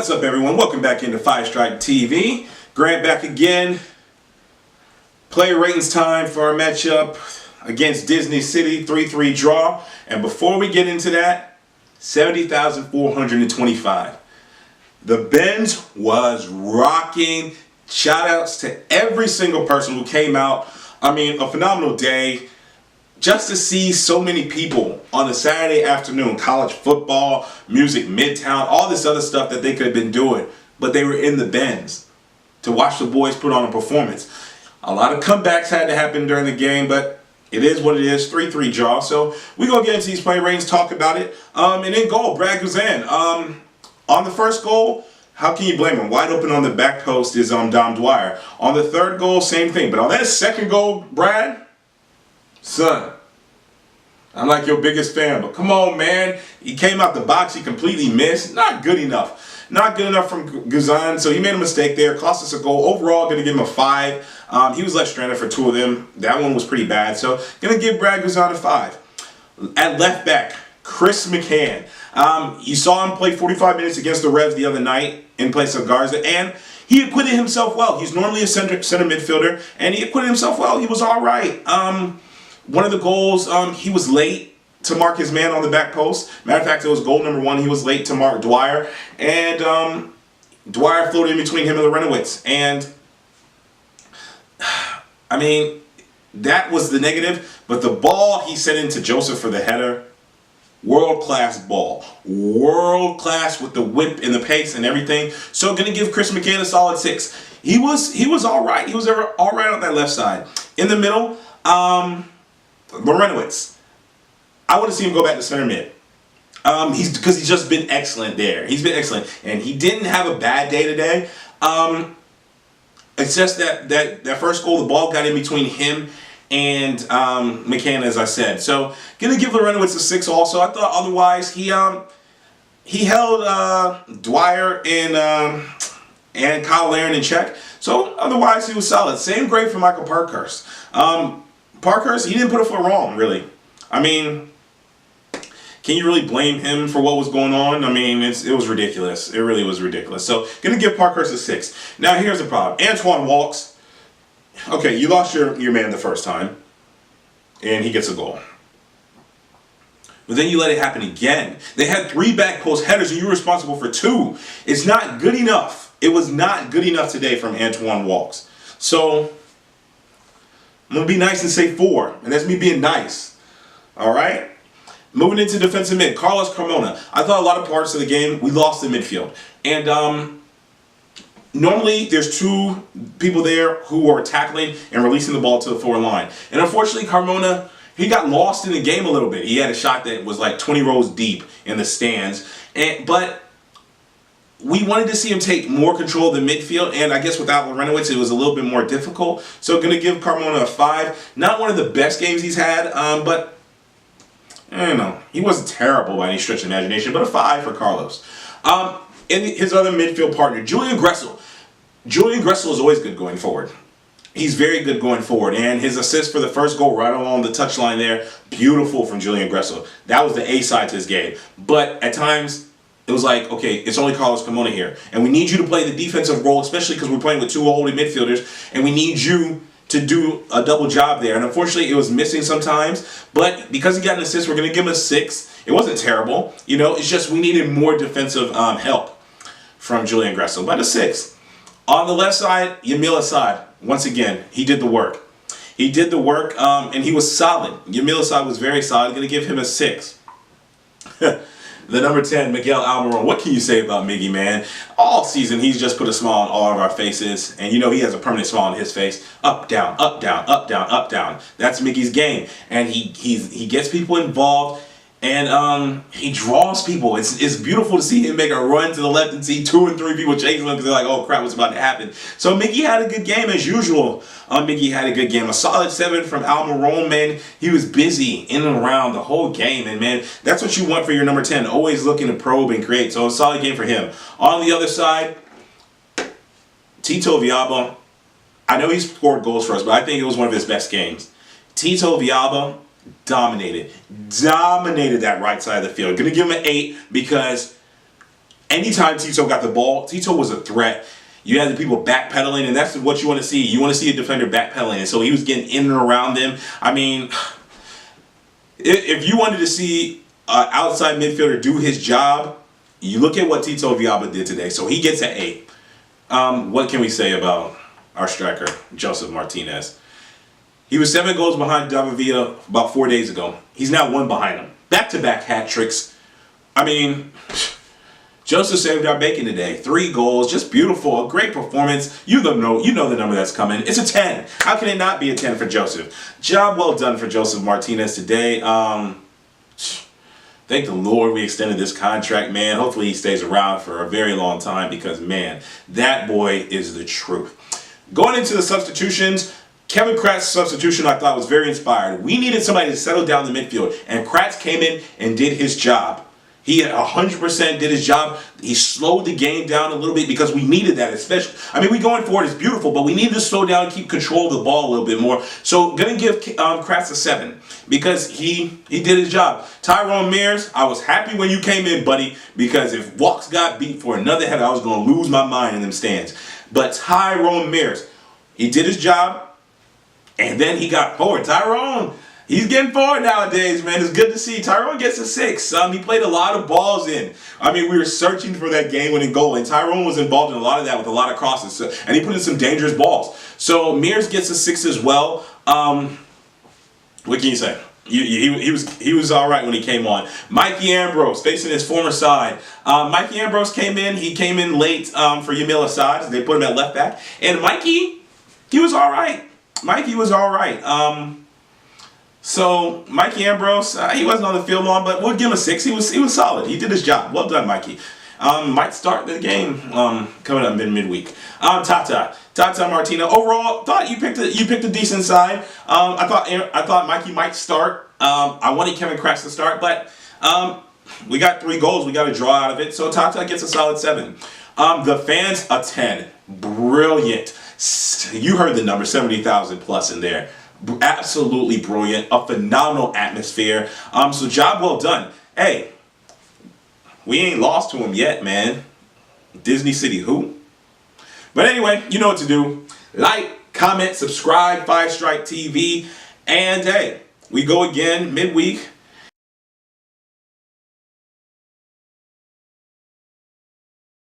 What's up, everyone? Welcome back into Five Strike TV. Grant back again. Player ratings time for our matchup against Disney City, 3-3 draw. And before we get into that, 70,425. The Benz was rocking. Shout outs to every single person who came out. I mean, a phenomenal day. Just to see so many people on a Saturday afternoon, college football, music, Midtown, all this other stuff that they could have been doing, but they were in the Benz to watch the boys put on a performance. A lot of comebacks had to happen during the game, but it is what it is, 3-3 draw. So we're going to get into these play ratings, talk about it. And in goal, Brad Guzan. On the first goal, how can you blame him? Wide open on the back post is Dom Dwyer. On the third goal, same thing. But on that second goal, Brad, son, I'm like your biggest fan, but come on, man. He came out the box, he completely missed. Not good enough. Not good enough from Guzan, so he made a mistake there. Cost us a goal. Overall, going to give him a 5. He was left stranded for 2 of them. That one was pretty bad, so going to give Brad Guzan a 5. At left back, Chris McCann. You saw him play 45 minutes against the Revs the other night in place of Garza, and he acquitted himself well. He's normally a center midfielder, and he acquitted himself well. He was all right. One of the goals, he was late to mark his man on the back post. Matter of fact, it was goal number 1. He was late to mark Dwyer. And Dwyer floated in between him and the Renowitz. And, I mean, that was the negative. But the ball he sent into Joseph for the header, world-class ball. World-class with the whip and the pace and everything. So going to give Chris McCann a solid 6. He was all right. He was all right on that left side. In the middle, Morenowitz. I want to see him go back to center mid. Because he's just been excellent there. He's been excellent. And he didn't have a bad day today. It's just that first goal, the ball got in between him and McCann, as I said. So, going to give Morenowitz a 6 also. I thought otherwise he held Dwyer and Kyle Larin in check. So, otherwise he was solid. Same grade for Michael Parkhurst. Parkhurst, he didn't put a foot wrong, really. I mean, can you really blame him for what was going on? I mean, it was ridiculous. It really was ridiculous. So, going to give Parkhurst a 6. Now, here's the problem. Antoine Walks. Okay, you lost your man the first time, and he gets a goal. But then you let it happen again. They had 3 back post headers, and you were responsible for 2. It's not good enough. It was not good enough today from Antoine Walks. So, I'm going to be nice and say 4. And that's me being nice. All right? Moving into defensive mid. Carlos Carmona. I thought a lot of parts of the game, we lost in midfield. And normally, there's 2 people there who are tackling and releasing the ball to the forward line. And unfortunately, Carmona, he got lost in the game a little bit. He had a shot that was like 20 rows deep in the stands. But we wanted to see him take more control of the midfield, and I guess without Morenowitz, it was a little bit more difficult. So going to give Carmona a 5. Not one of the best games he's had, but I don't know. He wasn't terrible by any stretch of imagination, but a 5 for Carlos. And his other midfield partner, Julian Gressel. Julian Gressel is always good going forward. He's very good going forward, and his assist for the first goal right along the touchline there, beautiful from Julian Gressel. That was the A side to his game. But at times, it was like, okay, it's only Carlos Carmona here. And we need you to play the defensive role, especially because we're playing with 2 holding midfielders. And we need you to do a double job there. And unfortunately, it was missing sometimes. But because he got an assist, we're going to give him a 6. It wasn't terrible. You know, it's just we needed more defensive help from Julian Gressel. But a 6. On the left side, Yamil Asad. Once again, he did the work. He did the work, and he was solid. Yamil Asad was very solid. I'm going to give him a 6. The number 10, Miguel Almiron. What can you say about Miggy, man? All season, he's just put a smile on all of our faces. And you know he has a permanent smile on his face. Up, down, up, down, up, down, up, down. That's Miggy's game. And he gets people involved. And he draws people. It's beautiful to see him make a run to the left and see 2 and 3 people chasing him because they're like, oh crap, what's about to happen? So Miggy had a good game as usual. Miggy had a good game. A solid 7 from Almiron, man. He was busy in and around the whole game. And man, that's what you want for your number 10. Always looking to probe and create. So a solid game for him. On the other side, Tito Villalba. I know he scored goals for us, but I think it was one of his best games. Tito Villalba dominated that right side of the field. Gonna give him an 8 because anytime Tito got the ball, Tito was a threat. You had the people backpedaling, and that's what you want to see. You want to see a defender backpedaling, and so he was getting in and around them. I mean, if you wanted to see an outside midfielder do his job, you look at what Tito Villalba did today. So he gets an 8. What can we say about our striker, Joseph Martinez? He was 7 goals behind David Villa about 4 days ago. He's now 1 behind him. Back-to-back hat tricks. I mean, Joseph saved our bacon today. 3 goals, just beautiful, a great performance. You know the number that's coming. It's a 10. How can it not be a 10 for Joseph? Job well done for Joseph Martinez today. Thank the Lord we extended this contract, man. Hopefully he stays around for a very long time because, man, that boy is the truth. Going into the substitutions, Kevin Kratz's substitution I thought was very inspired. We needed somebody to settle down the midfield, and Kratz came in and did his job. He 100% did his job. He slowed the game down a little bit because we needed that, especially. I mean, we going forward is beautiful, but we need to slow down and keep control of the ball a little bit more. So, gonna give Kratz a 7 because he did his job. Tyrone Mears, I was happy when you came in, buddy, because if Walks got beat for another header, I was gonna lose my mind in them stands. But Tyrone Mears, he did his job, and then he got forward. Tyrone, he's getting forward nowadays, man. It's good to see. Tyrone gets a 6. He played a lot of balls in. I mean, we were searching for that game-winning goal, and Tyrone was involved in a lot of that with a lot of crosses. So, and he put in some dangerous balls. So Mears gets a 6 as well. What can you say? He was all right when he came on. Mikey Ambrose facing his former side. Mikey Ambrose came in. He came in late for Yamil Asad. They put him at left back. And Mikey, he was all right. Mikey was all right. So Mikey Ambrose, he wasn't on the field long, but we'll give him a 6. He was solid. He did his job. Well done, Mikey. Might start the game coming up midweek. Tata Martino. Overall, thought you picked a decent side. I thought Mikey might start. I wanted Kevin Kratz to start, but we got 3 goals. We got a draw out of it. So Tata gets a solid 7. The fans, a 10. Brilliant. You heard the number, 70,000 plus in there. Absolutely brilliant. A phenomenal atmosphere. So job well done. Hey, we ain't lost to him yet, man. Disney City who? But anyway, you know what to do. Like, comment, subscribe, 5 Strike TV. And hey, we go again midweek.